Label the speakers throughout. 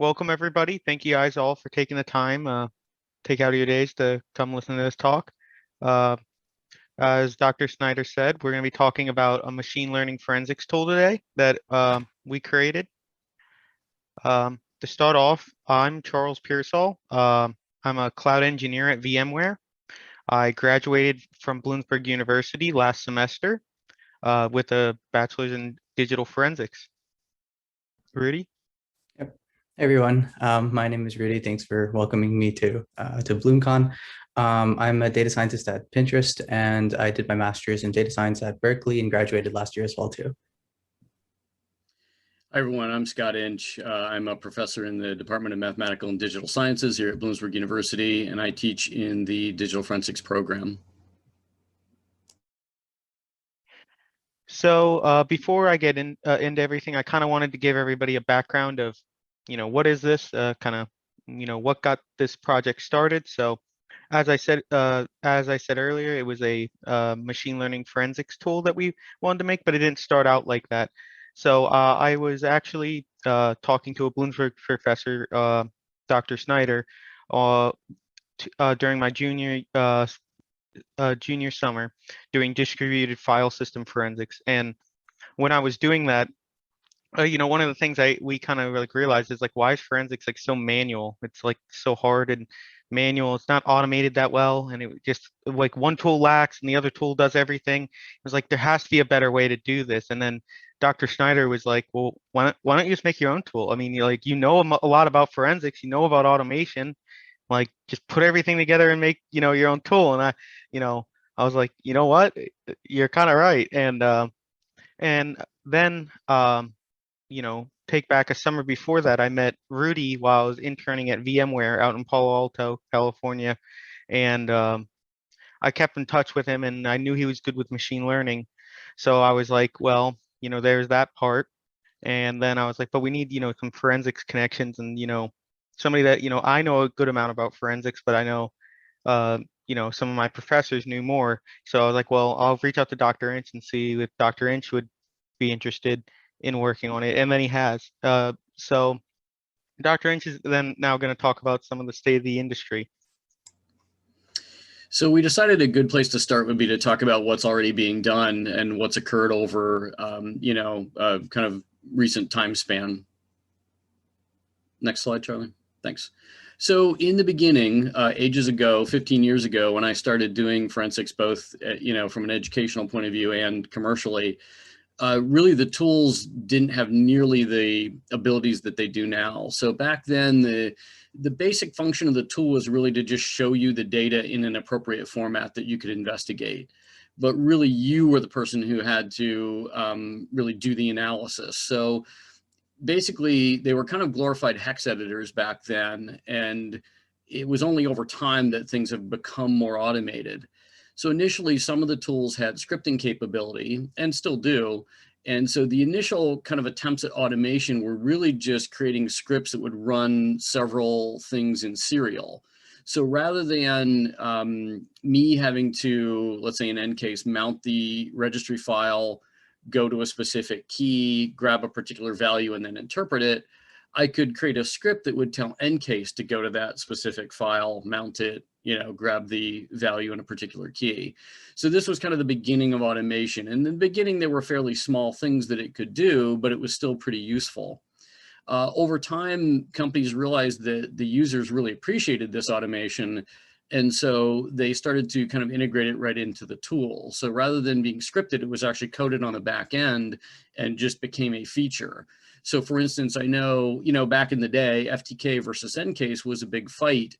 Speaker 1: Welcome everybody. Thank you guys all for taking the time, take out of your days to come listen to this talk. Uh, as Dr. Snyder said, we're going to be talking about a machine learning forensics tool today that we created. To start off, I'm Charles Pearsall. I'm a cloud engineer at VMware. I graduated from Bloomsburg University last semester with a bachelor's in digital forensics. Rudy?
Speaker 2: Yep. Hey everyone, my name is Rudy. Thanks for welcoming me to BloomCon. I'm a data scientist at Pinterest, and I did my master's in data science at Berkeley and graduated last year as well too.
Speaker 3: Hi everyone, I'm Scott Inch. I'm a professor in the Department of Mathematical and Digital Sciences here at Bloomsburg University, and I teach in the Digital Forensics program.
Speaker 1: So before I get into everything, I kind of wanted to give everybody a background of, what is this, what got this project started. So as I said earlier, it was a machine learning forensics tool that we wanted to make, but it didn't start out like that. So I was actually talking to a Bloomsburg professor, Dr. Snyder, uh, during my junior summer doing distributed file system forensics. And when I was doing that, one of the things we kind of like realized is like, why is forensics like so manual? It's like so hard and manual. It's not automated that well, and it just like one tool lacks and the other tool does everything. It was like there has to be a better way to do this. And then Dr. Schneider was like, well, why don't you just make your own tool? I mean, a lot about forensics, you know about automation, like just put everything together and make your own tool. And you know I was like, you know what, you're kind of right. And then take back a summer before that, I met Rudy while I was interning at VMware out in Palo Alto, California. And I kept in touch with him, and I knew he was good with machine learning. So I was like, well, there's that part. And then I was like, but we need, some forensics connections and, somebody that, I know a good amount about forensics, but I know, some of my professors knew more. So I was like, well, I'll reach out to Dr. Inch and see if Dr. Inch would be interested in working on it. And then he has. So Dr. Inch is then now going to talk about some of the state of the industry.
Speaker 3: So we decided a good place to start would be to talk about what's already being done and what's occurred over, kind of recent time span. Next slide, Charlie. Thanks. So in the beginning, ages ago, 15 years ago, when I started doing forensics, both, from an educational point of view and commercially, really the tools didn't have nearly the abilities that they do now. So back then, the basic function of the tool was really to just show you the data in an appropriate format that you could investigate. But really, you were the person who had to really do the analysis. So basically, they were kind of glorified hex editors back then. And it was only over time that things have become more automated. So initially, some of the tools had scripting capability and still do. And so the initial kind of attempts at automation were really just creating scripts that would run several things in serial. So rather than me having to, let's say in EnCase, mount the registry file, go to a specific key, grab a particular value, and then interpret it, I could create a script that would tell EnCase to go to that specific file, mount it, grab the value in a particular key. So this was kind of the beginning of automation. And in the beginning, there were fairly small things that it could do, but it was still pretty useful. Over time, companies realized that the users really appreciated this automation. And so they started to kind of integrate it right into the tool. So rather than being scripted, it was actually coded on the back end and just became a feature. So for instance, I know, back in the day, FTK versus EnCase was a big fight.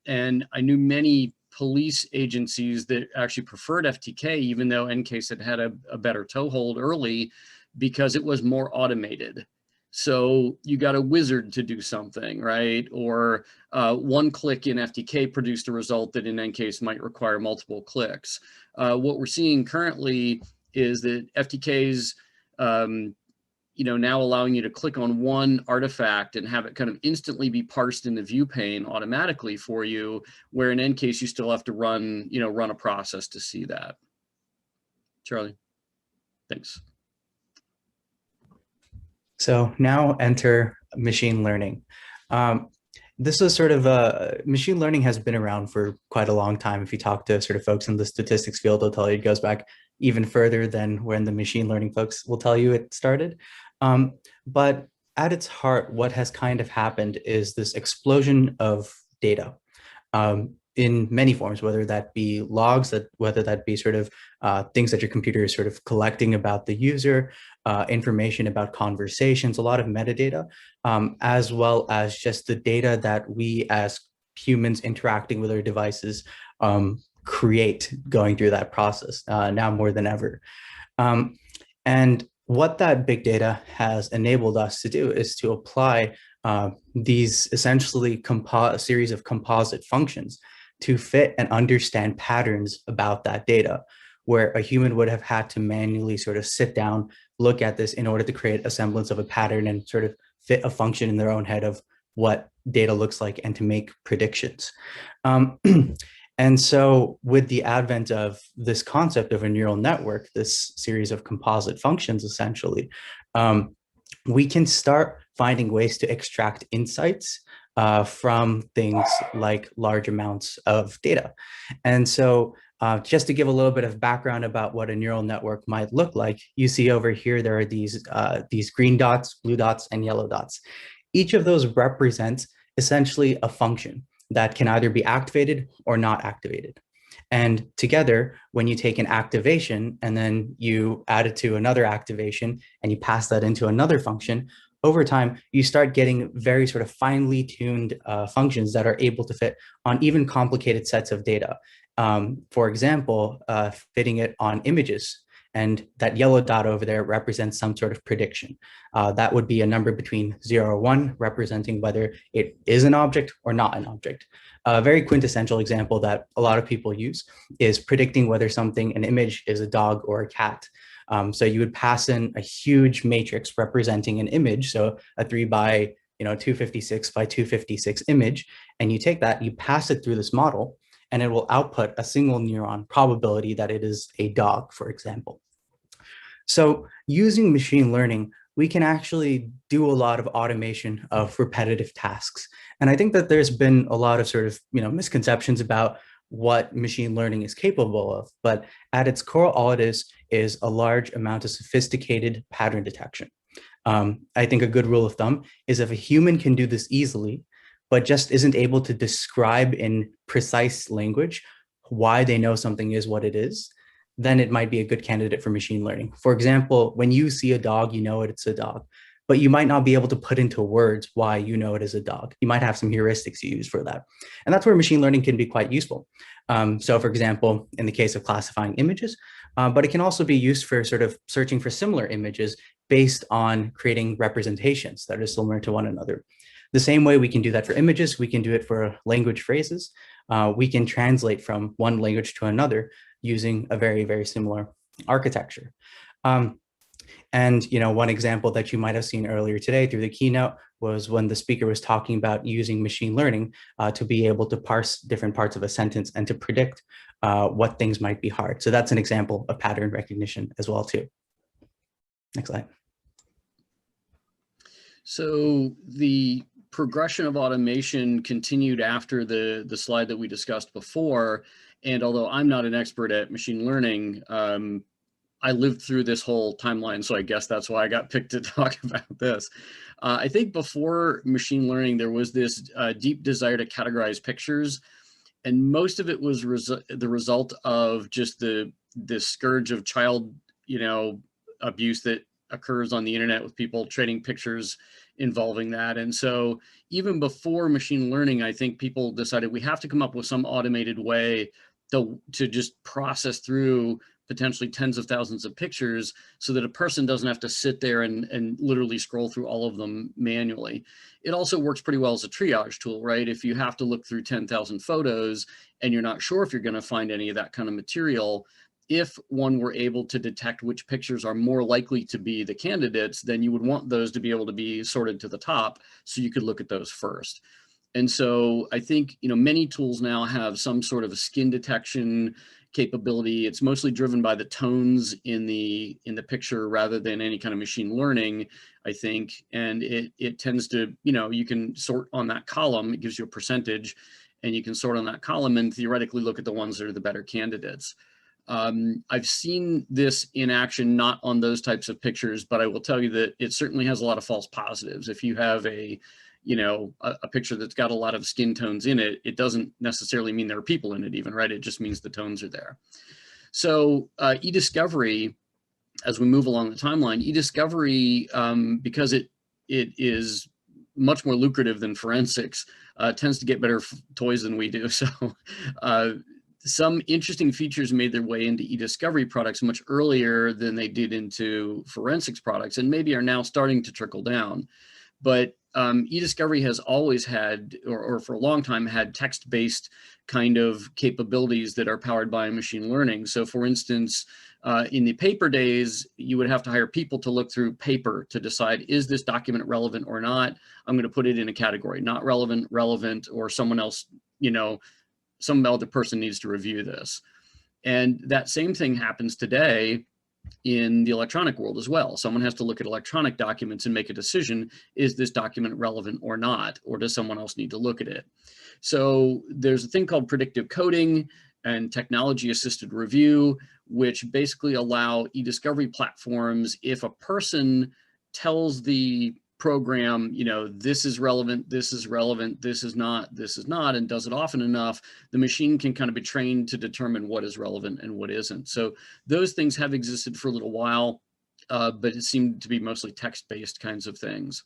Speaker 3: And I knew many police agencies that actually preferred FTK, even though EnCase had a better toehold early because it was more automated. So you got a wizard to do something, right? Or one click in FTK produced a result that in EnCase might require multiple clicks. What we're seeing currently is that FTK's now allowing you to click on one artifact and have it kind of instantly be parsed in the view pane automatically for you, where in EnCase you still have to run a process to see that. Charlie, thanks.
Speaker 2: So now enter machine learning. This is sort of machine learning has been around for quite a long time. If you talk to sort of folks in the statistics field, they'll tell you it goes back even further than when the machine learning folks will tell you it started. But at its heart, what has kind of happened is this explosion of data in many forms, whether that be logs, whether that be sort of things that your computer is sort of collecting about the user, information about conversations, a lot of metadata, as well as just the data that we as humans interacting with our devices create going through that process now more than ever. And what that big data has enabled us to do is to apply these essentially a series of composite functions to fit and understand patterns about that data, where a human would have had to manually sort of sit down, look at this in order to create a semblance of a pattern and sort of fit a function in their own head of what data looks like and to make predictions. And so with the advent of this concept of a neural network, this series of composite functions, essentially, we can start finding ways to extract insights from things like large amounts of data. And so just to give a little bit of background about what a neural network might look like, you see over here, there are these green dots, blue dots, and yellow dots. Each of those represents essentially a function that can either be activated or not activated. And together, when you take an activation and then you add it to another activation and you pass that into another function, over time, you start getting very sort of finely tuned functions that are able to fit on even complicated sets of data. For example, fitting it on images. And that yellow dot over there represents some sort of prediction. That would be a number between 0 or 1, representing whether it is an object or not an object. A very quintessential example that a lot of people use is predicting whether an image is a dog or a cat. So you would pass in a huge matrix representing an image, so a 3 by 256 by 256 image, and you take that, you pass it through this model, and it will output a single neuron probability that it is a dog, for example. So using machine learning, we can actually do a lot of automation of repetitive tasks. And I think that there's been a lot of sort of misconceptions about what machine learning is capable of. But at its core, all it is a large amount of sophisticated pattern detection. I think a good rule of thumb is if a human can do this easily, but just isn't able to describe in precise language why they know something is what it is, then it might be a good candidate for machine learning. For example, when you see a dog, you know it's a dog, but you might not be able to put into words why you know it is a dog. You might have some heuristics you use for that. And that's where machine learning can be quite useful. So for example, in the case of classifying images, but it can also be used for sort of searching for similar images based on creating representations that are similar to one another. The same way we can do that for images, we can do it for language phrases. We can translate from one language to another using a very, very similar architecture. And one example that you might have seen earlier today through the keynote was when the speaker was talking about using machine learning to be able to parse different parts of a sentence and to predict what things might be hard. So that's an example of pattern recognition as well too. Next slide.
Speaker 3: So the progression of automation continued after the slide that we discussed before. And although I'm not an expert at machine learning, I lived through this whole timeline, so I guess that's why I got picked to talk about this. I think before machine learning, there was this deep desire to categorize pictures, and most of it was the result of just the scourge of child, abuse that occurs on the internet with people trading pictures involving that. And so even before machine learning, I think people decided we have to come up with some automated way to just process through potentially tens of thousands of pictures so that a person doesn't have to sit there and literally scroll through all of them manually. It also works pretty well as a triage tool, right? If you have to look through 10,000 photos and you're not sure if you're going to find any of that kind of material, if one were able to detect which pictures are more likely to be the candidates, then you would want those to be able to be sorted to the top so you could look at those first. And so I think, many tools now have some sort of a skin detection capability. It's mostly driven by the tones in the picture rather than any kind of machine learning, I think. And it tends to, you can sort on that column. It gives you a percentage, and you can sort on that column and theoretically look at the ones that are the better candidates. I've seen this in action, not on those types of pictures, but I will tell you that it certainly has a lot of false positives. If you have a picture that's got a lot of skin tones in it, it doesn't necessarily mean there are people in it even, right? It just means the tones are there. So e-discovery, as we move along the timeline, e-discovery, because it is much more lucrative than forensics, tends to get better toys than we do. So some interesting features made their way into e-discovery products much earlier than they did into forensics products, and maybe are now starting to trickle down. But e-discovery has always had, or for a long time, had text-based kind of capabilities that are powered by machine learning. So for instance, in the paper days, you would have to hire people to look through paper to decide, is this document relevant or not? I'm going to put it in a category, not relevant, relevant, or someone else, some other person needs to review this. And that same thing happens today in the electronic world as well. Someone has to look at electronic documents and make a decision, is this document relevant or not, or does someone else need to look at it? So there's a thing called predictive coding and technology assisted review, which basically allow e-discovery platforms, if a person tells the program, this is relevant, this is relevant, this is not, and does it often enough, the machine can kind of be trained to determine what is relevant and what isn't. So those things have existed for a little while, but it seemed to be mostly text-based kinds of things.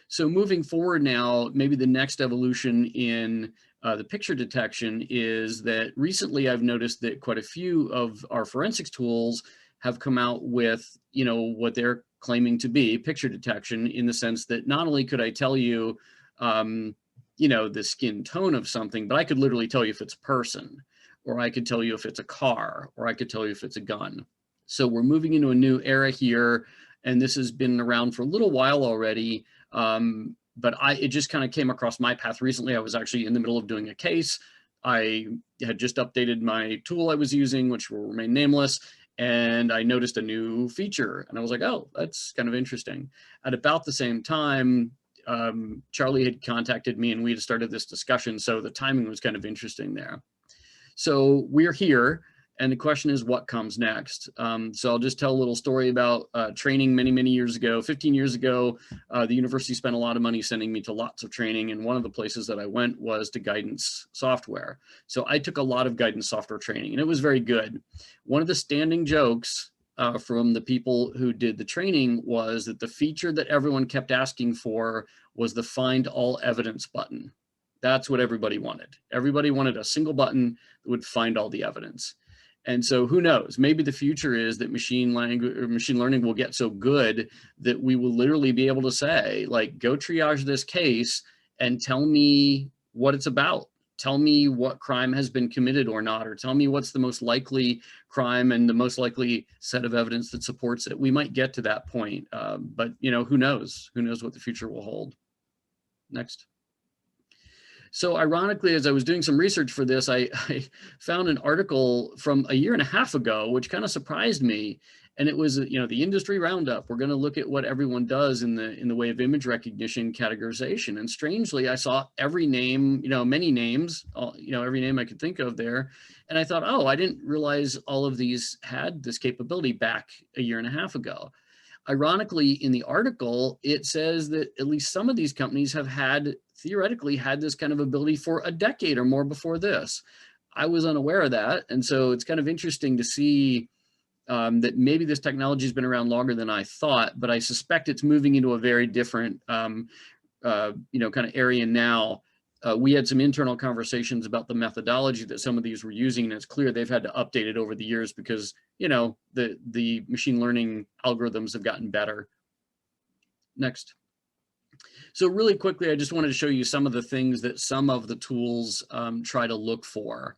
Speaker 3: So moving forward now, maybe the next evolution in the picture detection is that recently I've noticed that quite a few of our forensics tools have come out with, what they're claiming to be picture detection, in the sense that not only could I tell you, the skin tone of something, but I could literally tell you if it's a person, or I could tell you if it's a car, or I could tell you if it's a gun. So we're moving into a new era here, and this has been around for a little while already. But it just kind of came across my path recently. I was actually in the middle of doing a case. I had just updated my tool I was using, which will remain nameless, and I noticed a new feature, and I was like, oh, that's kind of interesting. At about the same time, Charlie had contacted me and we had started this discussion, so the timing was kind of interesting there. So we're here, and the question is, what comes next? So I'll just tell a little story about training many years ago. 15 years ago, the university spent a lot of money sending me to lots of training, and one of the places that I went was to guidance software. So I took a lot of guidance software training, and it was very good. One of the standing jokes from the people who did the training was that the feature that everyone kept asking for was the find all evidence button. That's what everybody wanted. Everybody wanted a single button that would find all the evidence. And so who knows, maybe the future is that machine learning will get so good that we will literally be able to say, like, go triage this case and tell me what it's about. Tell me what crime has been committed or not, or tell me what's the most likely crime and the most likely set of evidence that supports it. We might get to that point, but who knows? Who knows what the future will hold? Next. So ironically, as I was doing some research for this, I found an article from a year and a half ago, which kind of surprised me. And it was, the industry roundup. We're going to look at what everyone does in the way of image recognition categorization. And strangely, I saw every name, many names, every name I could think of there. And I thought, oh, I didn't realize all of these had this capability back a year and a half ago. Ironically, in the article, it says that at least some of these companies have theoretically had this kind of ability for a decade or more before this. I was unaware of that. And so it's kind of interesting to see that maybe this technology has been around longer than I thought, but I suspect it's moving into a very different kind of area now. We had some internal conversations about the methodology that some of these were using, and it's clear they've had to update it over the years because, the machine learning algorithms have gotten better. Next. So really quickly, I just wanted to show you some of the things that some of the tools try to look for.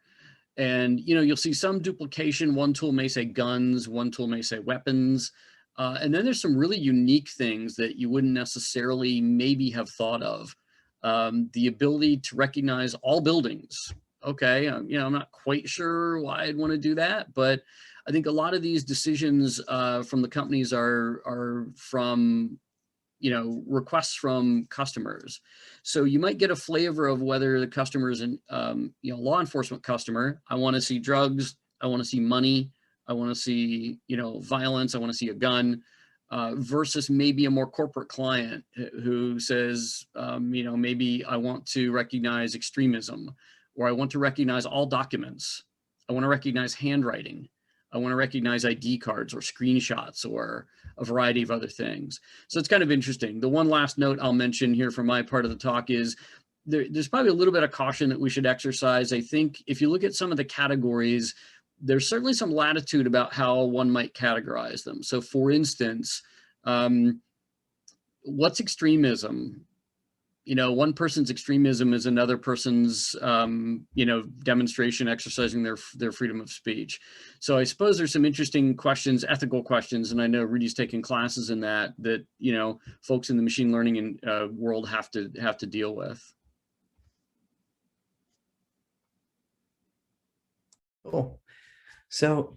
Speaker 3: And, you'll see some duplication. One tool may say guns, one tool may say weapons. And then there's some really unique things that you wouldn't necessarily maybe have thought of. the ability to recognize all buildings. Okay, I'm not quite sure why I'd want to do that, but I think a lot of these decisions from the companies are from requests from customers. So you might get a flavor of whether the customer is an law enforcement customer. I want to see drugs. I want to see money. I want to see violence. I want to see a gun. Versus maybe a more corporate client who says, maybe I want to recognize extremism, or I want to recognize all documents. I want to recognize handwriting. I want to recognize ID cards or screenshots or a variety of other things. So it's kind of interesting. The one last note I'll mention here from my part of the talk is there's probably a little bit of caution that we should exercise. I think if you look at some of the categories, there's certainly some latitude about how one might categorize them. So for instance, what's extremism? One person's extremism is another person's, demonstration exercising their freedom of speech. So I suppose there's some interesting questions, ethical questions, and I know Rudy's taken classes in that folks in the machine learning world have to deal with.
Speaker 2: Cool. So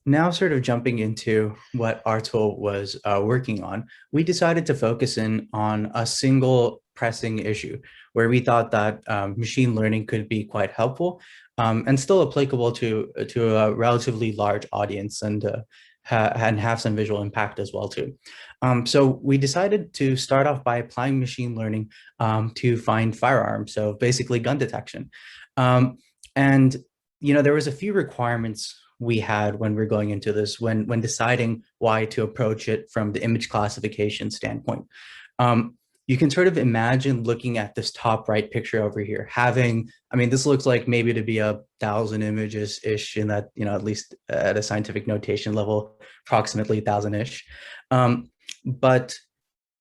Speaker 2: now sort of jumping into what our tool was working on, we decided to focus in on a single pressing issue where we thought that machine learning could be quite helpful and still applicable to a relatively large audience and have some visual impact as well too. So we decided to start off by applying machine learning to find firearms, so basically gun detection. And there was a few requirements we had when we're going into this, when deciding why to approach it from the image classification standpoint. You can sort of imagine looking at this top right picture over here, this looks like maybe to be 1,000 images-ish in that, at least at a scientific notation level, approximately 1,000-ish. But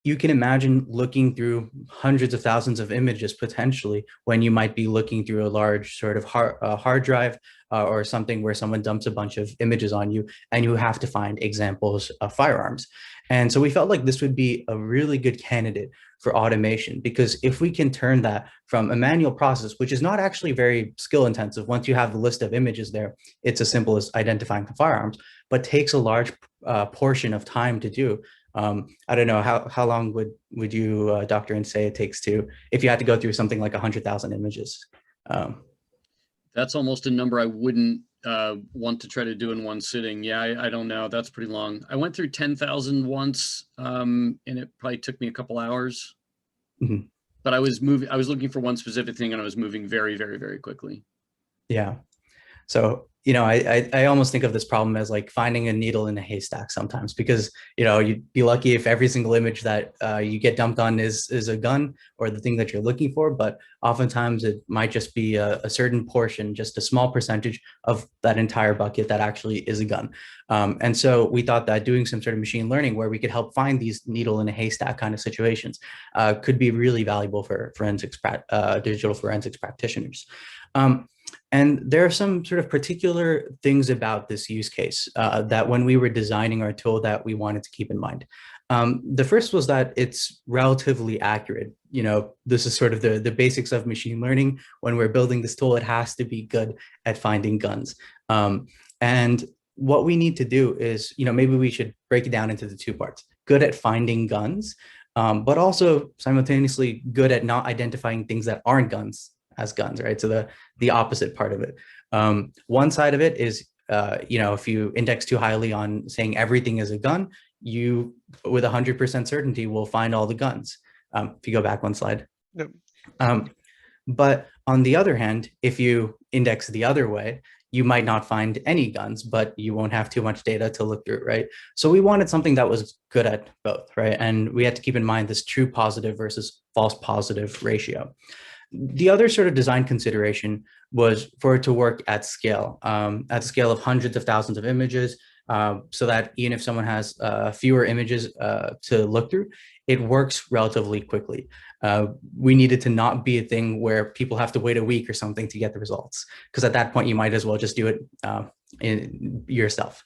Speaker 2: you can imagine looking through hundreds of thousands of images potentially when you might be looking through a large sort of hard drive or something where someone dumps a bunch of images on you and you have to find examples of firearms. And so we felt like this would be a really good candidate for automation, because if we can turn that from a manual process, which is not actually very skill intensive, once you have the list of images there, it's as simple as identifying the firearms, but takes a large portion of time to do. I don't know, how long would you, Dr. And say it takes if you had to go through something like 100,000 images?
Speaker 3: That's almost a number I wouldn't want to try to do in one sitting. Yeah, I don't know. That's pretty long. I went through 10,000 once, and it probably took me a couple hours. Mm-hmm. But I was looking for one specific thing, and I was moving very, very, very quickly.
Speaker 2: Yeah. So, I almost think of this problem as like finding a needle in a haystack sometimes, because, you'd be lucky if every single image that you get dumped on is a gun or the thing that you're looking for. But oftentimes it might just be a certain portion, just a small percentage of that entire bucket that actually is a gun. And so we thought that doing some sort of machine learning where we could help find these needle in a haystack kind of situations could be really valuable for digital forensics practitioners. And there are some sort of particular things about this use case that when we were designing our tool that we wanted to keep in mind. The first was that it's relatively accurate. This is sort of the basics of machine learning. When we're building this tool, it has to be good at finding guns. And what we need to do is, maybe we should break it down into the two parts: good at finding guns, but also simultaneously good at not identifying things that aren't guns as guns, right? So the opposite part of it. One side of it is, if you index too highly on saying everything is a gun, you, with 100% certainty, will find all the guns. If you go back one slide.
Speaker 1: Yep.
Speaker 2: But on the other hand, if you index the other way, you might not find any guns, but you won't have too much data to look through, right? So we wanted something that was good at both, right? And we had to keep in mind this true positive versus false positive ratio. The other sort of design consideration was for it to work at the scale of hundreds of thousands of images, so that even if someone has fewer images to look through, it works relatively quickly. We needed to not be a thing where people have to wait a week or something to get the results, because at that point you might as well just do it yourself.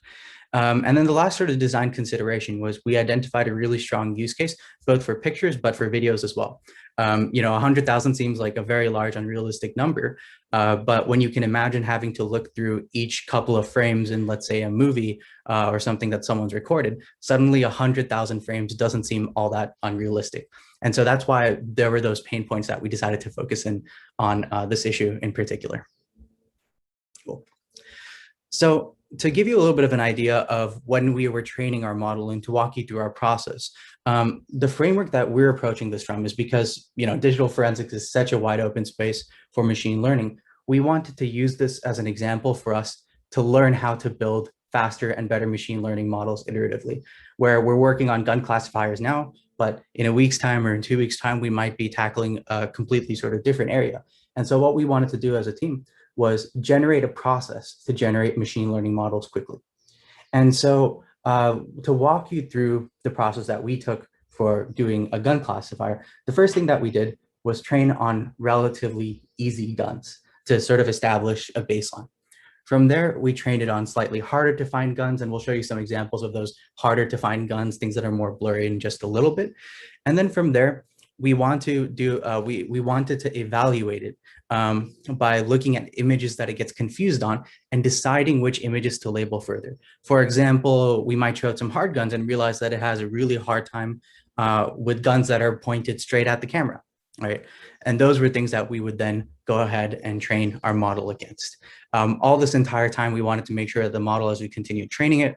Speaker 2: And then the last sort of design consideration was we identified a really strong use case, both for pictures, but for videos as well. 100,000 seems like a very large, unrealistic number. But when you can imagine having to look through each couple of frames in, let's say, a movie or something that someone's recorded, suddenly 100,000 frames doesn't seem all that unrealistic. And so that's why there were those pain points that we decided to focus in on this issue in particular. Cool. So to give you a little bit of an idea of when we were training our model and to walk you through our process, the framework that we're approaching this from is because, digital forensics is such a wide open space for machine learning. We wanted to use this as an example for us to learn how to build faster and better machine learning models iteratively, where we're working on gun classifiers now, but in a week's time or in 2 weeks' time, we might be tackling a completely sort of different area. And so what we wanted to do as a team was generate a process to generate machine learning models quickly. And so to walk you through the process that we took for doing a gun classifier, the first thing that we did was train on relatively easy guns to sort of establish a baseline. From there, we trained it on slightly harder to find guns, and we'll show you some examples of those harder to find guns, things that are more blurry in just a little bit. And then from there, we wanted to evaluate it by looking at images that it gets confused on and deciding which images to label further. For example, we might show it some hard guns and realize that it has a really hard time with guns that are pointed straight at the camera, right? And those were things that we would then go ahead and train our model against. All this entire time, we wanted to make sure that the model, as we continued training it,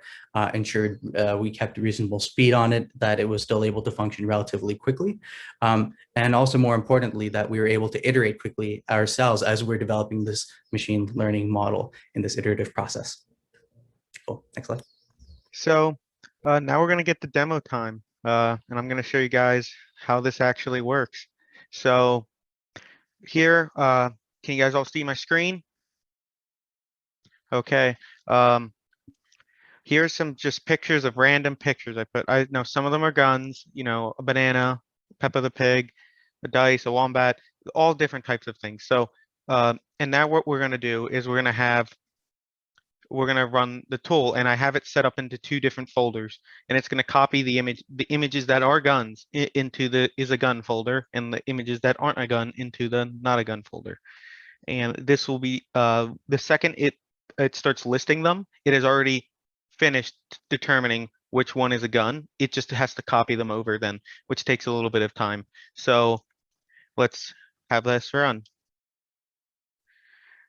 Speaker 2: ensured we kept reasonable speed on it, that it was still able to function relatively quickly. And also more importantly, that we were able to iterate quickly ourselves as we're developing this machine learning model in this iterative process. Cool, next slide.
Speaker 1: So now we're going to get the demo time, and I'm going to show you guys how this actually works. So here, can you guys all see my screen? Okay. Here's some just pictures of random pictures I know some of them are guns, a banana, Peppa the Pig, a dice, a wombat, all different types of things. So, and now what we're going to do is we're going to run the tool, and I have it set up into 2 different folders, and it's going to copy the images that are guns into the is a gun folder, and the images that aren't a gun into the not a gun folder. And this will be the second it starts listing them, it has already finished determining which one is a gun. It just has to copy them over then, which takes a little bit of time. So let's have this run.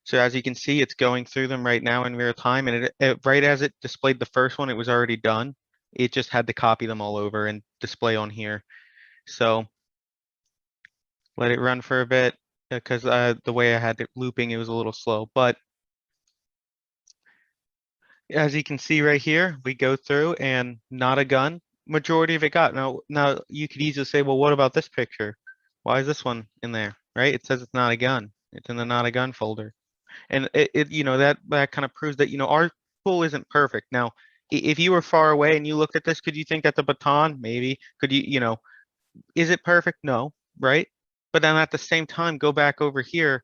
Speaker 1: So as you can see, it's going through them right now in real time, and right as it displayed the first one, it was already done. It just had to copy them all over and display on here. So let it run for a bit, because the way I had it looping, it was a little slow. But as you can see right here, we go through and not a gun. Majority of it got. Now you could easily say, well, what about this picture? Why is this one in there, right? It says it's not a gun. It's in the not a gun folder. And that kind of proves that, our tool isn't perfect. Now, if you were far away and you looked at this, could you think that's a baton? Maybe. Could is it perfect? No, right? But then at the same time, go back over here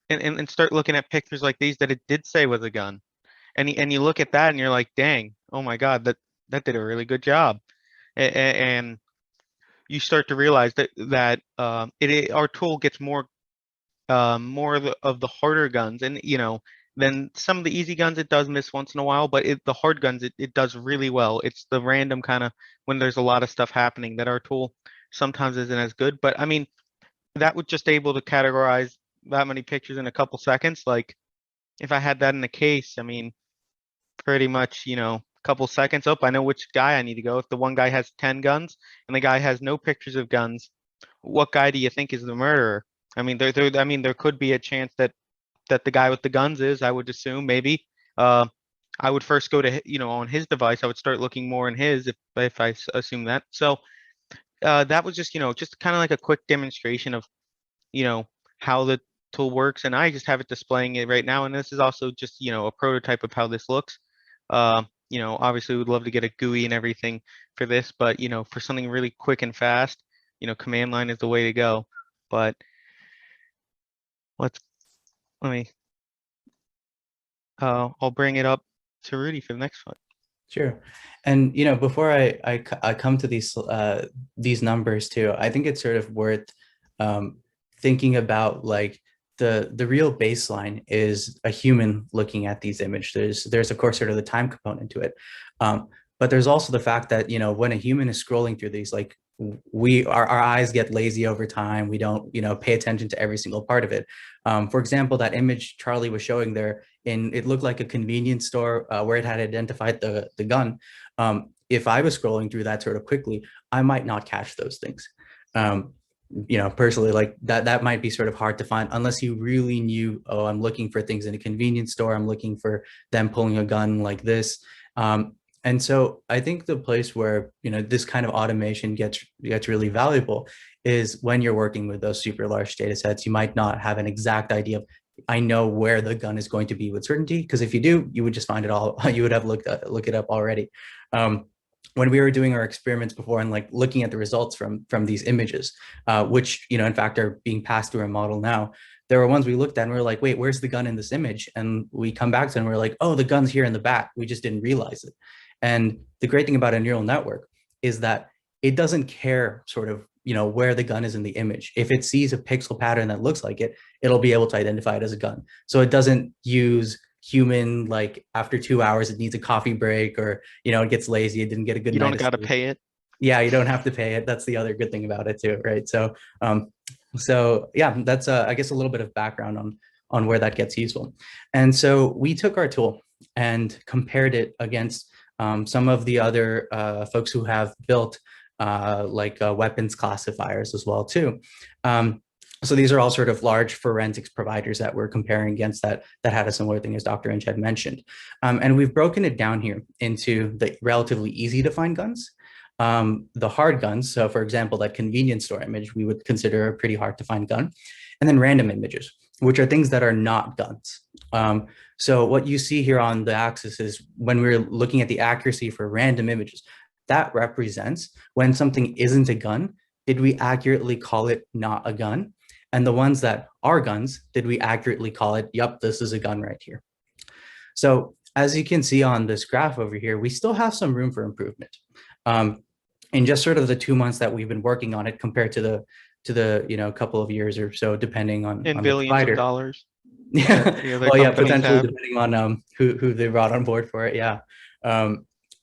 Speaker 1: and start looking at pictures like these that it did say was a gun. And you look at that and you're like, dang, oh my God, that did a really good job. And you start to realize that our tool gets more of the harder guns, and then some of the easy guns it does miss once in a while, but the hard guns it does really well. It's the random kind of when there's a lot of stuff happening that our tool sometimes isn't as good. But I mean, that would just able to categorize that many pictures in a couple seconds. Like if I had that in a case, I mean, pretty much, a couple seconds. I know which guy I need to go. If the one guy has 10 guns and the guy has no pictures of guns, what guy do you think is the murderer? I mean, there could be a chance that the guy with the guns is, I would assume, maybe. I would first go to, on his device. I would start looking more in his if I assume that. So that was just, just kind of like a quick demonstration of, how the tool works. And I just have it displaying it right now. And this is also just, a prototype of how this looks. Obviously we'd love to get a GUI and everything for this, but, for something really quick and fast, command line is the way to go. But let me, I'll bring it up to Rudy for the next one.
Speaker 2: Sure. And before I come to these numbers too, I think it's sort of worth thinking about like the real baseline is a human looking at these images. There's of course sort of the time component to it, but there's also the fact that when a human is scrolling through these, like our eyes get lazy over time. We don't pay attention to every single part of it. For example, that image Charlie was showing there, it looked like a convenience store where it had identified the gun. If I was scrolling through that sort of quickly, I might not catch those things. Personally, like that might be sort of hard to find unless you really knew, oh, I'm looking for things in a convenience store. I'm looking for them pulling a gun like this. And so I think the place where, this kind of automation gets really valuable is when you're working with those super large data sets. You might not have an exact idea of, I know where the gun is going to be with certainty, because if you do, you would just find it all. You would have look it up already. When we were doing our experiments before and like looking at the results from these images, which in fact are being passed through a model now, there were ones we looked at and we were like, wait, where's the gun in this image? And we come back to it and we're like, oh, the gun's here in the back. We just didn't realize it. And the great thing about a neural network is that it doesn't care sort of where the gun is in the image. If it sees a pixel pattern that looks like it, it'll be able to identify it as a gun. So it doesn't use human, like after 2 hours, it needs a coffee break, or, it gets lazy, it didn't get a good
Speaker 1: You
Speaker 2: night
Speaker 1: don't
Speaker 2: of
Speaker 1: got to
Speaker 2: sleep.
Speaker 1: pay it.
Speaker 2: Yeah, you don't have to pay it. That's the other good thing about it too, right? So yeah, that's I guess a little bit of background on where that gets useful. And so we took our tool and compared it against some of the other folks who have built weapons classifiers as well too. So these are all sort of large forensics providers that we're comparing against that had a similar thing as Dr. Inch had mentioned. And we've broken it down here into the relatively easy to find guns, the hard guns. So for example, that convenience store image, we would consider a pretty hard to find gun, and then random images, which are things that are not guns. So what you see here on the axis is when we're looking at the accuracy for random images, that represents when something isn't a gun, did we accurately call it not a gun? And the ones that are guns, did we accurately call it, yep, this is a gun right here? So as you can see on this graph over here, we still have some room for improvement. In just sort of the 2 months that we've been working on it compared to the couple of years or so, depending on
Speaker 1: In
Speaker 2: the
Speaker 1: billions
Speaker 2: provider.
Speaker 1: of dollars.
Speaker 2: Yeah, well, yeah, potentially
Speaker 1: have.
Speaker 2: depending on who they brought on board for it. Yeah,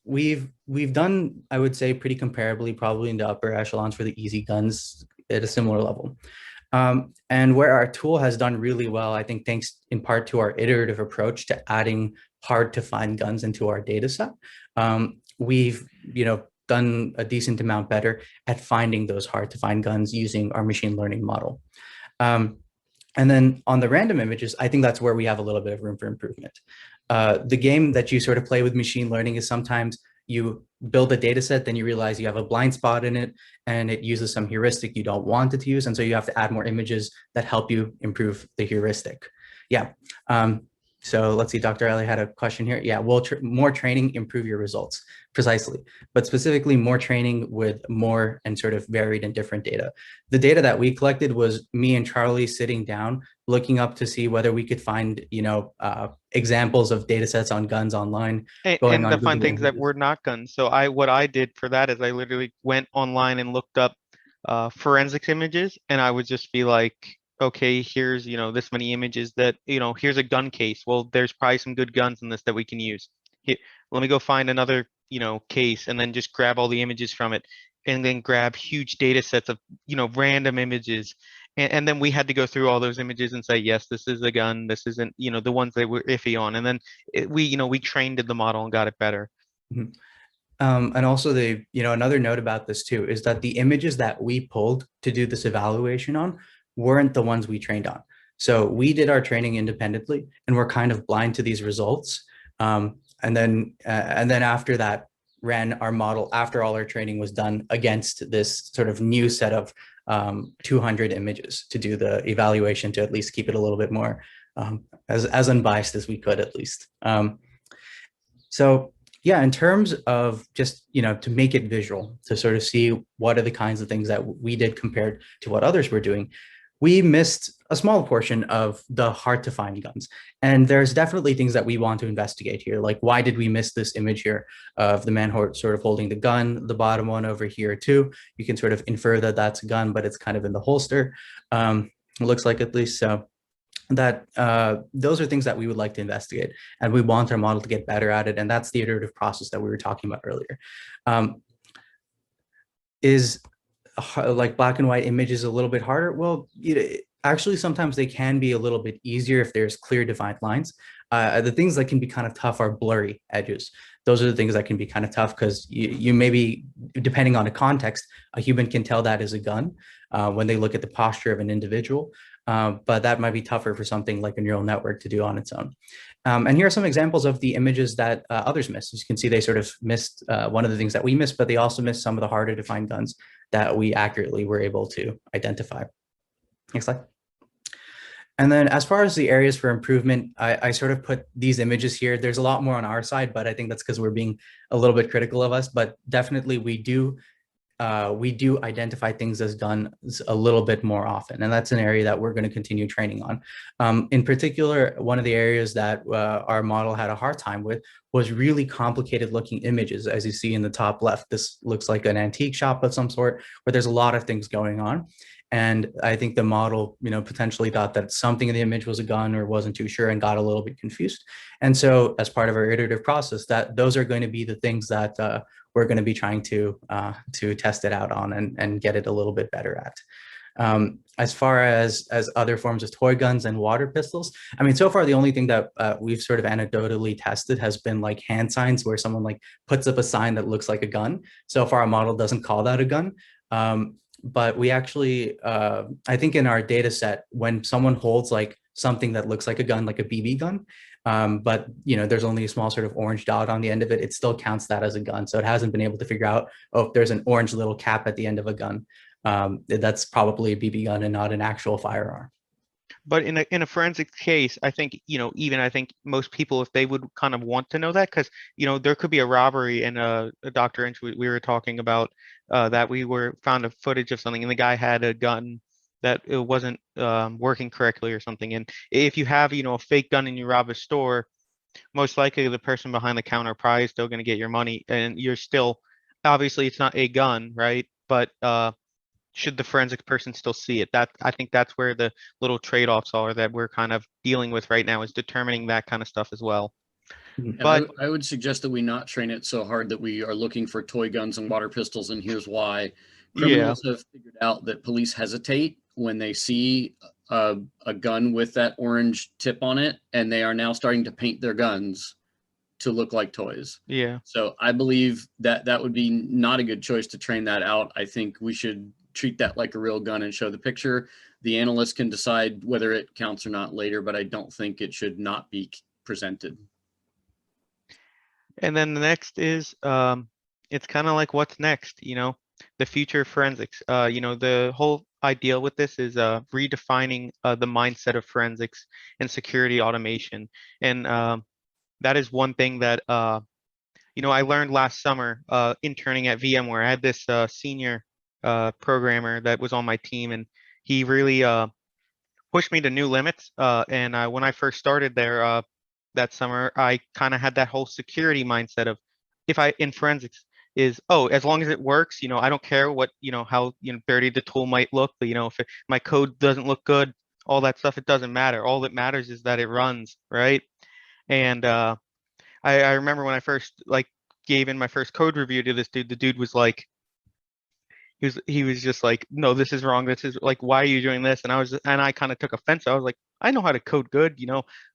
Speaker 2: we've done, I would say, pretty comparably, probably in the upper echelons for the easy guns at a similar level. And where our tool has done really well, I think, thanks in part to our iterative approach to adding hard to find guns into our data set, we've done a decent amount better at finding those hard to find guns using our machine learning model. And then on the random images, I think that's where we have a little bit of room for improvement. The game that you sort of play with machine learning is sometimes you build a data set, then you realize you have a blind spot in it and it uses some heuristic you don't want it to use. And so you have to add more images that help you improve the heuristic. Yeah. So let's see, Dr. Ellie had a question here. Yeah, will more training improve your results? Precisely, but specifically more training with more and sort of varied and different data. The data that we collected was me and Charlie sitting down, looking up to see whether we could find, examples of data sets on guns online.
Speaker 1: And to find things that were not guns. So what I did for that is I literally went online and looked up forensics images, and I would just be like, okay, here's, this many images that, here's a gun case. Well, there's probably some good guns in this that we can use. Here, let me go find another, case, and then just grab all the images from it, and then grab huge data sets of, random images. And then we had to go through all those images and say, yes, this is a gun. This isn't, the ones that we're iffy on. And then we trained the model and got it better.
Speaker 2: Mm-hmm. And also another note about this too, is that the images that we pulled to do this evaluation on weren't the ones we trained on. So we did our training independently and we're kind of blind to these results. And then after that, ran our model after all our training was done against this sort of new set of 200 images to do the evaluation, to at least keep it a little bit more as unbiased as we could, at least. So yeah, in terms of just, to make it visual, to sort of see what are the kinds of things that we did compared to what others were doing, we missed a small portion of the hard to find guns. And there's definitely things that we want to investigate here. Like, why did we miss this image here of the man sort of holding the gun, the bottom one over here too? You can sort of infer that that's a gun, but it's kind of in the holster. It looks like, at least. So that those are things that we would like to investigate, and we want our model to get better at it. And that's the iterative process that we were talking about earlier. Is like black and white images a little bit harder? Well, actually, sometimes they can be a little bit easier if there's clear defined lines. The things that can be kind of tough are blurry edges. Those are the things that can be kind of tough because you maybe, depending on the context, a human can tell that is a gun when they look at the posture of an individual. But that might be tougher for something like a neural network to do on its own. And here are some examples of the images that others missed. As you can see, they sort of missed one of the things that we missed, but they also missed some of the harder to find guns that we accurately were able to identify. Next slide. And then as far as the areas for improvement, I sort of put these images here. There's a lot more on our side, but I think that's because we're being a little bit critical of us. But definitely we do identify things as guns a little bit more often. And that's an area that we're going to continue training on. In particular, one of the areas that our model had a hard time with was really complicated looking images. As you see in the top left, this looks like an antique shop of some sort where there's a lot of things going on. And I think the model, potentially thought that something in the image was a gun or wasn't too sure and got a little bit confused. And so as part of our iterative process, those are going to be the things that we're going to be trying to test it out on and get it a little bit better at. As far as other forms of toy guns and water pistols, I mean, so far the only thing that we've sort of anecdotally tested has been like hand signs where someone like puts up a sign that looks like a gun. So far our model doesn't call that a gun. But we actually, I think in our data set, when someone holds like something that looks like a gun, like a BB gun, but there's only a small sort of orange dot on the end of it, it still counts that as a gun. So it hasn't been able to figure out, if there's an orange little cap at the end of a gun, that's probably a BB gun and not an actual firearm.
Speaker 1: But in a forensic case, I think, even I think most people, if they would kind of want to know that, because, there could be a robbery, and Dr. Inch, we were talking about that we found a footage of something and the guy had a gun that it wasn't working correctly or something. And if you have, a fake gun and you rob a store, most likely the person behind the counter probably is still going to get your money, and you're still, obviously it's not a gun, right? But should the forensic person still see it? I think that's where the little trade-offs are that we're kind of dealing with right now, is determining that kind of stuff as well.
Speaker 3: And
Speaker 1: But
Speaker 3: I would suggest that we not train it so hard that we are looking for toy guns and water pistols, and here's why. Criminals have figured out that police hesitate when they see a gun with that orange tip on it, and they are now starting to paint their guns to look like toys.
Speaker 1: Yeah.
Speaker 3: So I believe that would be not a good choice to train that out. I think we should treat that like a real gun and show the picture. The analyst can decide whether it counts or not later, but I don't think it should not be presented.
Speaker 1: And then the next is, it's kind of like, what's next, the future of forensics. The whole idea with this is redefining the mindset of forensics and security automation. And that is one thing that, I learned last summer interning at VMware. I had this senior programmer that was on my team, and he really pushed me to new limits. And when I first started there that summer, I kind of had that whole security mindset of, in forensics, is, as long as it works, I don't care what, how dirty the tool might look, but if my code doesn't look good, all that stuff, it doesn't matter. All that matters is that it runs, right? And I remember when I first gave in my first code review to this dude, the dude was like, he was just like, no, this is wrong. This is like, why are you doing this? And I kind of took offense. I was like, I know how to code good,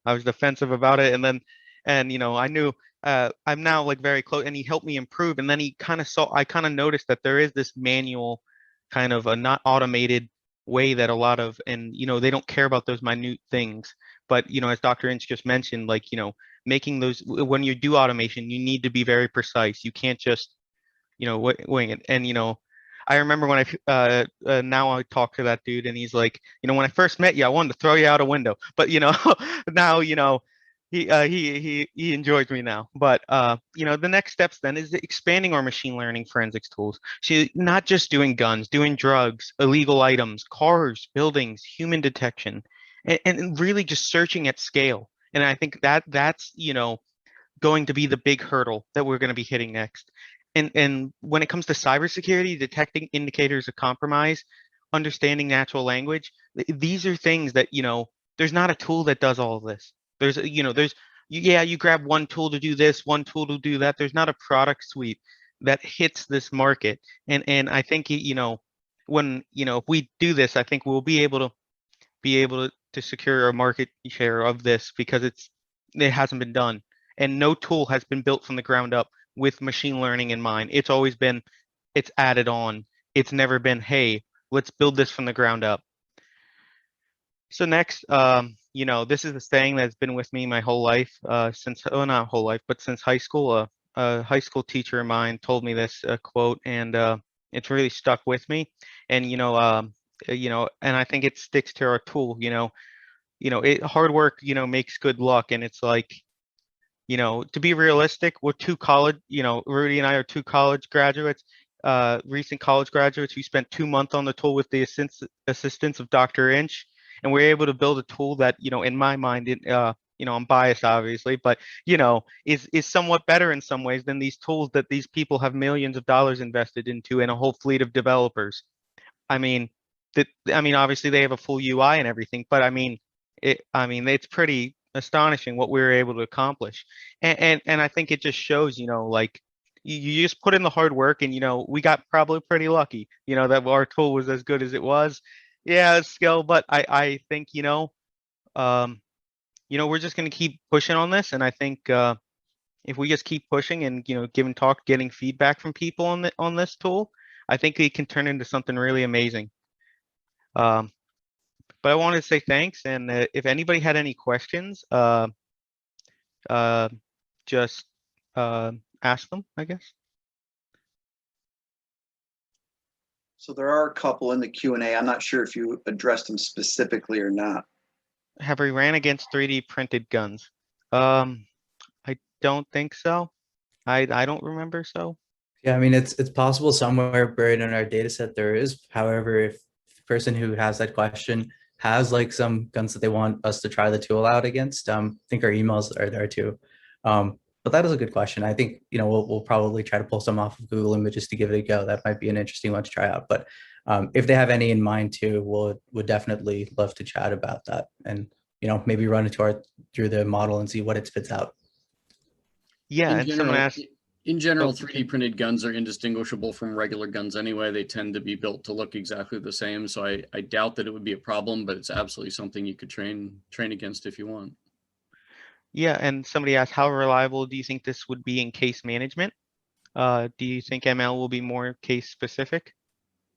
Speaker 1: I was defensive about it. And then, I knew I'm now very close, and he helped me improve. And then I kind of noticed that there is this manual kind of a not automated way that a lot of, and, they don't care about those minute things. But, as Dr. Inch just mentioned, making those, when you do automation, you need to be very precise. You can't just, wing it. And, I remember when now I talk to that dude, and he's like, when I first met you, I wanted to throw you out a window, but now, he enjoys me now. But you know, the next steps then is expanding our machine learning forensics tools. So not just doing guns, doing drugs, illegal items, cars, buildings, human detection, and really just searching at scale. And I think that's, you know, going to be the big hurdle that we're going to be hitting next. And when it comes to cybersecurity, detecting indicators of compromise, understanding natural language, these are things that, you know, there's not a tool that does all of this. There's, you know, yeah, you grab one tool to do this, one tool to do that. There's not a product suite that hits this market. And I think, you know, when, you know, if we do this, I think we'll be able to secure a market share of this because it hasn't been done. And no tool has been built from the ground up with machine learning in mind. It's always been, it's added on. It's never been, hey, let's build this from the ground up. So next, you know, this is a saying that's been with me my whole life, since, oh, not whole life, but since high school. A high school teacher of mine told me this quote, and it's really stuck with me. And you know, and I think it sticks to our tool. Hard work, you know, makes good luck, and it's like, you know, to be realistic, we're two college, you know, Rudy and I are two college graduates, recent college graduates who spent 2 months on the tool with the assistance of Dr. Inch, and we're able to build a tool that, you know, in my mind, you know, I'm biased obviously, but you know, is somewhat better in some ways than these tools that these people have millions of dollars invested into and a whole fleet of developers. I mean, obviously they have a full UI and everything, but I mean, it's pretty astonishing what we were able to accomplish. And I think it just shows, you know, like you just put in the hard work, and you know, we got probably pretty lucky, you know, that our tool was as good as it was. Yeah, it's skill, but I think, um, you know, we're just gonna keep pushing on this, and I think if we just keep pushing and, you know, giving talk, getting feedback from people on this tool, I think it can turn into something really amazing. Um, but I wanted to say thanks, and if anybody had any questions, uh, just ask them, I guess.
Speaker 4: So there are a couple in the Q&A. I'm not sure if you addressed them specifically or not.
Speaker 1: Have we ran against 3D printed guns? I don't think so. I don't remember so.
Speaker 2: Yeah, I mean, it's possible somewhere buried in our data set there is. However, if the person who has that question has like some guns that they want us to try the tool out against, I think our emails are there too. But that is a good question. I think, you know, we'll probably try to pull some off of Google Images to give it a go. That might be an interesting one to try out. But if they have any in mind too, would definitely love to chat about that, and, you know, maybe run it through the model and see what it spits out.
Speaker 1: Yeah,
Speaker 3: In
Speaker 1: and someone
Speaker 3: general,
Speaker 1: asked,
Speaker 3: in general,
Speaker 1: oh,
Speaker 3: 3D printed guns are indistinguishable from regular guns anyway. They tend to be built to look exactly the same. So I doubt that it would be a problem, but it's absolutely something you could train against if you want.
Speaker 1: yeah, and somebody asked, how reliable do you think this would be in case management? Do you think ML will be more case specific?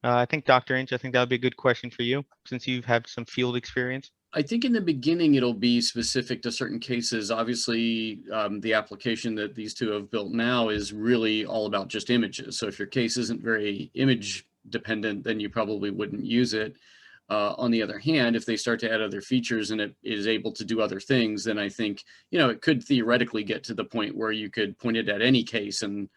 Speaker 1: I think Dr. Inch, I think that would be a good question for you since you've had some field experience.
Speaker 3: I think in the beginning, it'll be specific to certain cases. Obviously, the application that these two have built now is really all about just images. So if your case isn't very image dependent, then you probably wouldn't use it. On the other hand, if they start to add other features and it is able to do other things, then I think, you know, it could theoretically get to the point where you could point it at any case and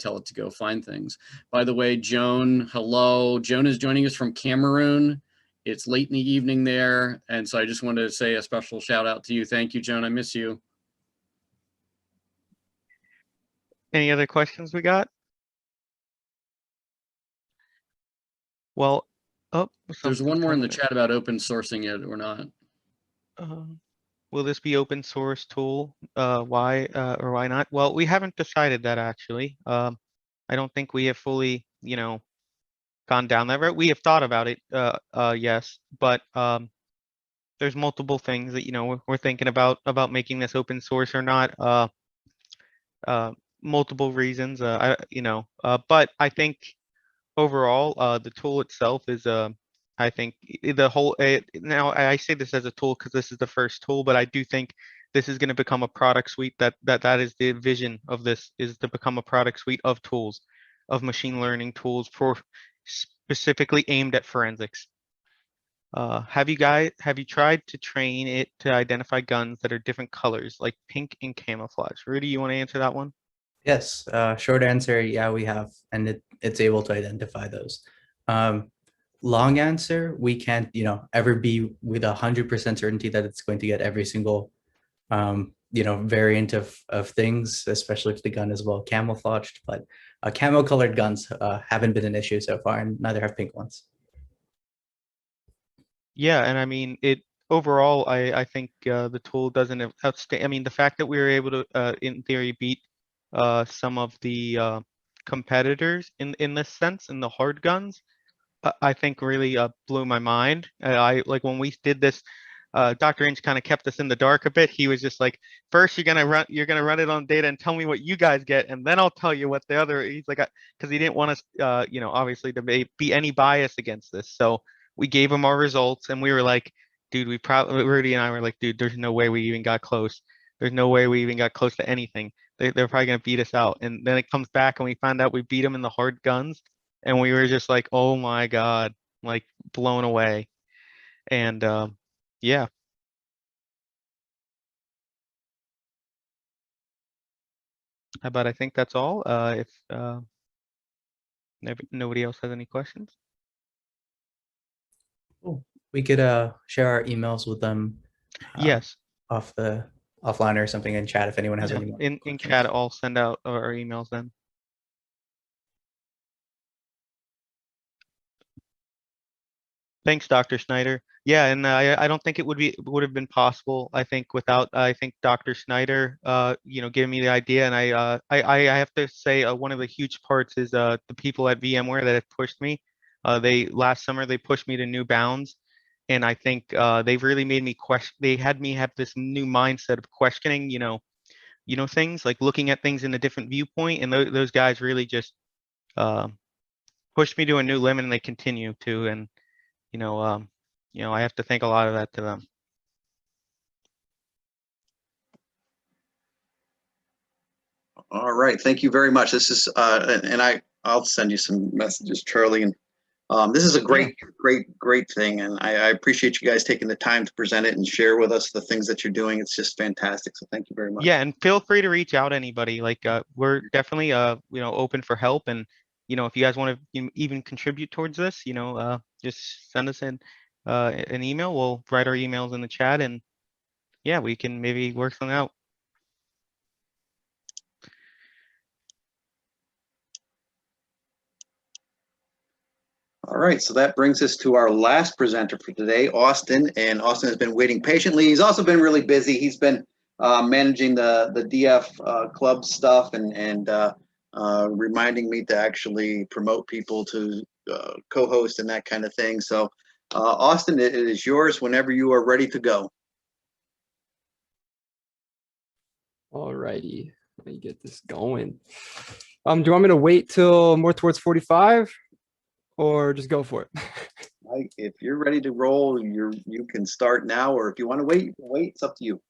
Speaker 3: tell it to go find things. By the way, Joan, hello. Joan is joining us from Cameroon. It's late in the evening there. And so I just wanted to say a special shout out to you. Thank you, Joan. I miss you.
Speaker 1: Any other questions we got? Well, oh,
Speaker 3: There's one more in the
Speaker 1: coming
Speaker 3: chat about open sourcing it or not.
Speaker 1: will this be open source tool? Why or why not? Well, we haven't decided that actually. I don't think we have fully, you know, gone down that route. We have thought about it, yes, but there's multiple things that, you know, we're thinking about making this open source or not. Multiple reasons, but I think overall, the tool itself is, I think the whole, now I say this as a tool because this is the first tool, but I do think this is going to become a product suite that is the vision of this, is to become a product suite of tools, of machine learning tools for specifically aimed at forensics. Have you tried to train it to identify guns that are different colors, like pink and camouflage? Rudy, you want to answer that one?
Speaker 2: Yes, short answer, yeah, we have, and it's able to identify those. Long answer, we can't, ever be with 100% certainty that it's going to get every single, variant of things, especially if the gun is well camouflaged. But camo colored guns haven't been an issue so far, and neither have pink ones.
Speaker 1: Yeah, and I mean it overall. I think the tool doesn't outstay. I mean, the fact that we were able to, in theory, beat some of the competitors in this sense in the hard guns, I think really blew my mind. I like when we did this. Dr. Inch kind of kept us in the dark a bit. He was just like, first you're gonna run it on data and tell me what you guys get, and then I'll tell you what the other. He's like, because he didn't want us, obviously to be any bias against this. So we gave him our results, and we were like, dude, we probably Rudy and I were like, dude, there's no way we even got close. There's no way we even got close to anything. They're probably gonna beat us out. And then it comes back, and we find out we beat them in the hard guns, and we were just like, oh my God, like blown away. And yeah. But I think that's all. If nobody else has any questions.
Speaker 2: Cool. We could share our emails with them
Speaker 1: Yes.
Speaker 2: offline or something in chat if anyone has
Speaker 1: Yeah,
Speaker 2: any more
Speaker 1: in
Speaker 2: questions.
Speaker 1: chat, I'll send out our emails then. Thanks, Dr. Schneider. Yeah, and I don't think it would have been possible. I think without Dr. Schneider, giving me the idea, and I have to say one of the huge parts is the people at VMware that have pushed me. They last summer they pushed me to new bounds, and I think they've really made me question. They had me have this new mindset of questioning, things like looking at things in a different viewpoint, and those guys really just uh, pushed me to a new limit, and they continue to, and I have to thank a lot of that to them.
Speaker 4: All right, thank you very much. This is and I'll send you some messages, Charlie. And this is a great thing, and I appreciate you guys taking the time to present it and share with us the things that you're doing. It's just fantastic. So thank you very much.
Speaker 1: Yeah, and feel free to reach out anybody. Like we're definitely open for help, and if you guys want to even contribute towards this, just send us an email. We'll write our emails in the chat, and yeah, we can maybe work something out.
Speaker 4: All right, so that brings us to our last presenter for today, Austin. And Austin has been waiting patiently. He's also been really busy. He's been managing the DF club stuff and reminding me to actually promote people to co-host and that kind of thing. So Austin, it is yours whenever you are ready to go.
Speaker 5: All righty, let me get this going. Do you want me to wait till more towards 45 or just go for it?
Speaker 4: If you're ready to roll, you can start now, or if you want to wait, you can wait. It's up to you.